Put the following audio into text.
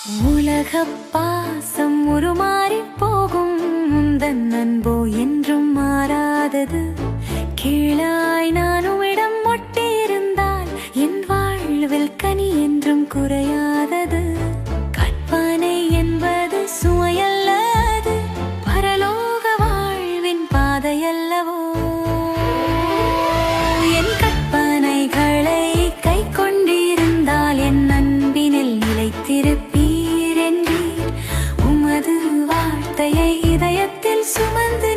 உலக பாசம் உருமாறி போகும், முந்தன் அன்போ என்றும் மாறாதது. கீழாய் நானும் இடம் ஒட்டியிருந்தால் என் வாழ்வில் கனி என்றும் குறையாதது. கற்பனை என்பது சுமையல்ல, அது பரலோக வாழ்வின் பாதையல்லவோ. என் கற்பனைகளை கை கொண்டிருந்தால் என் அன்பினில் நிலைத்திருப்பீர் என்றீர். உமது வார்த்தையை இதயத்தில் சுமந்து